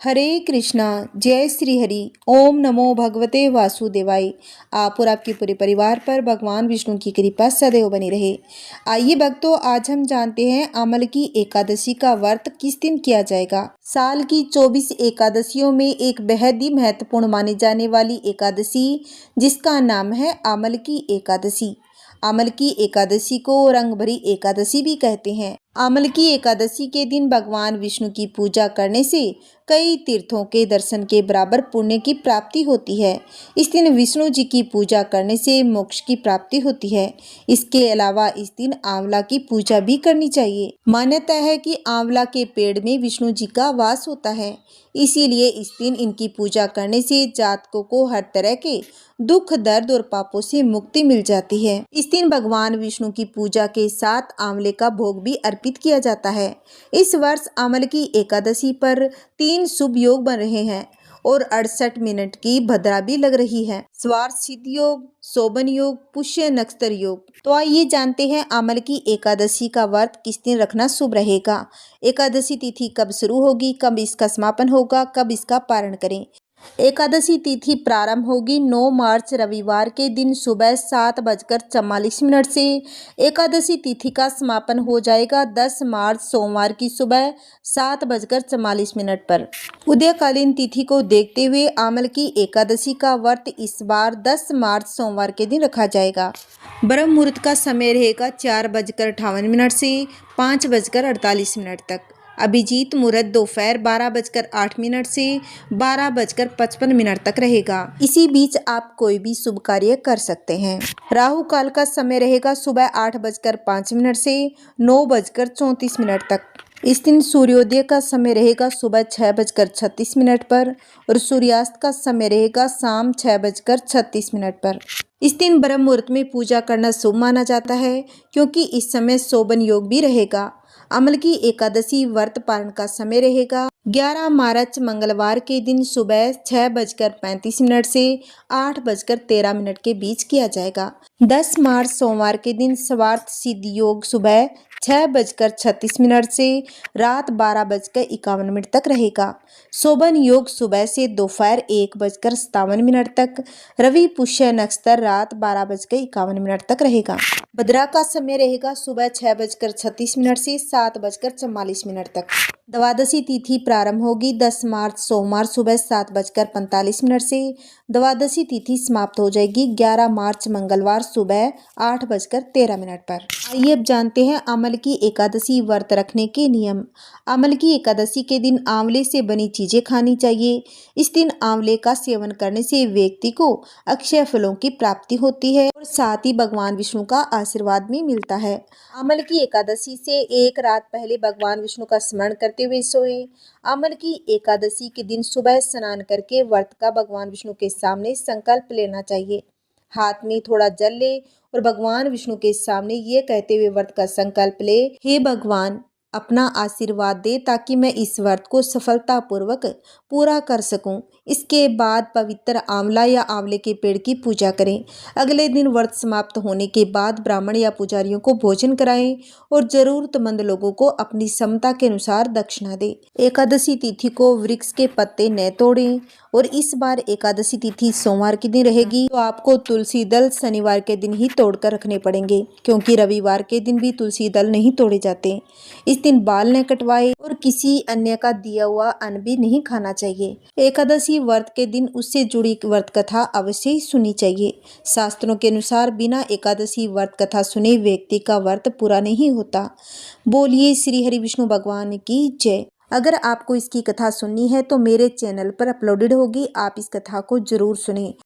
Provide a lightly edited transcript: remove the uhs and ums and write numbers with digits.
हरे कृष्णा। जय श्री हरि। ओम नमो भगवते वासुदेवाय। आप और आपके पूरे परिवार पर भगवान विष्णु की कृपा सदैव बनी रहे। आइए भक्तों, आज हम जानते हैं अमल की एकादशी का व्रत किस दिन किया जाएगा। साल की 24 एकादशियों में एक बेहद ही महत्वपूर्ण मानी जाने वाली एकादशी, जिसका नाम है अमल की एकादशी। अमल की एकादशी को रंग भरी एकादशी भी कहते हैं। अमल की एकादशी के दिन भगवान विष्णु की पूजा करने से कई तीर्थों के दर्शन के बराबर पुण्य की प्राप्ति होती है। इस दिन विष्णु जी की पूजा करने से मोक्ष की प्राप्ति होती है। इसके अलावा इस दिन आंवला की पूजा भी करनी चाहिए। मान्यता है कि आंवला के पेड़ में विष्णु जी का वास होता है, इसीलिए इस दिन इनकी पूजा करने से जातकों को हर तरह के दुख, दर्द और पापों से मुक्ति मिल जाती है। इस दिन भगवान विष्णु की पूजा के साथ आंवले का भोग भी अर्पित किया जाता है। इस वर्ष अमल की एकादशी पर 3 शुभ योग बन रहे हैं और 68 मिनट की भद्रा भी लग रही है। स्वार्थ सिद्धि योग, शोभन योग, पुष्य नक्षत्र योग। तो आइए जानते हैं अमल की एकादशी का व्रत किस दिन रखना शुभ रहेगा। एकादशी तिथि कब शुरू होगी, कब इसका समापन होगा, कब इसका पारण करें। एकादशी तिथि प्रारंभ होगी 9 मार्च रविवार के दिन सुबह 7:44 से। एकादशी तिथि का समापन हो जाएगा 10 मार्च सोमवार की सुबह 7:44 पर। उदयकालीन तिथि को देखते हुए अमल की एकादशी का व्रत इस बार 10 मार्च सोमवार के दिन रखा जाएगा। ब्रह्म मुहूर्त का समय रहेगा 4:58 से 5:48 तक। अभिजीत मुहूर्त दोपहर 12:08 से 12:55 तक रहेगा। इसी बीच आप कोई भी शुभ कार्य कर सकते हैं। राहु काल का समय रहेगा सुबह 8:05 से 9:34 तक। इस दिन सूर्योदय का समय रहेगा सुबह 6:36 पर और सूर्यास्त का समय रहेगा शाम 6:36 पर। इस दिन ब्रह्म मुहूर्त में पूजा करना शुभ माना जाता है, क्योंकि इस समय शोभन योग भी रहेगा। अमल की एकादशी व्रत पारण का समय रहेगा 11 मार्च मंगलवार के दिन सुबह 6:35 से 8:13 के बीच किया जाएगा। 10 मार्च सोमवार के दिन स्वार्थ सिद्धि योग सुबह 6:36 से रात 12:51 तक रहेगा। शोभन योग सुबह से दोपहर 1:57 तक। रवि पुष्य नक्षत्र रात 12:51 तक रहेगा। भद्रा का समय रहेगा सुबह 6:36 से 7:44 तक। द्वादशी तिथि प्रारंभ होगी 10 मार्च सोमवार सुबह 7:45 से। द्वादशी तिथि समाप्त हो जाएगी 11 मार्च मंगलवार सुबह 8:13 पर। आइए अब जानते हैं अमल की एकादशी व्रत रखने के नियम। अमल की एकादशी के दिन आंवले से बनी चीजें खानी चाहिए। इस दिन आंवले का सेवन करने से व्यक्ति को अक्षय फलों की प्राप्ति होती है और साथ ही भगवान विष्णु का आशीर्वाद भी मिलता है। अमल की एकादशी से एक रात पहले भगवान विष्णु का स्मरण करते हुए सोए। अमल की एकादशी के दिन सुबह स्नान करके व्रत का भगवान विष्णु के सामने संकल्प लेना चाहिए। हाथ में थोड़ा जल ले और भगवान विष्णु के सामने ये कहते हुए व्रत का संकल्प ले, हे भगवान, अपना आशीर्वाद दे ताकि मैं इस व्रत को सफलतापूर्वक पूरा कर सकूं। इसके बाद पवित्र आंवला या आंवले के पेड़ की पूजा करें। अगले दिन व्रत समाप्त होने के बाद ब्राह्मण या पुजारियों को भोजन कराएं और जरूरतमंद लोगों को अपनी क्षमता के अनुसार दक्षिणा दें। एकादशी तिथि को वृक्ष के पत्ते न तोड़ें और इस बार एकादशी तिथि सोमवार के दिन रहेगी, तो आपको तुलसी दल शनिवार के दिन ही तोड़कर रखने पड़ेंगे, क्योंकि रविवार के दिन भी तुलसी दल नहीं तोड़े जाते। इस दिन बाल न कटवाए और किसी अन्य का दिया हुआ अन्न भी नहीं खाना चाहिए। एकादशी व्रत के दिन उससे जुड़ी व्रत कथा अवश्य ही सुननी चाहिए। शास्त्रों के अनुसार बिना एकादशी व्रत कथा सुने व्यक्ति का व्रत पूरा नहीं होता। बोलिए श्री हरि विष्णु भगवान की जय। अगर आपको इसकी कथा सुननी है तो मेरे चैनल पर अपलोडेड होगी, आप इस कथा को जरूर सुनें।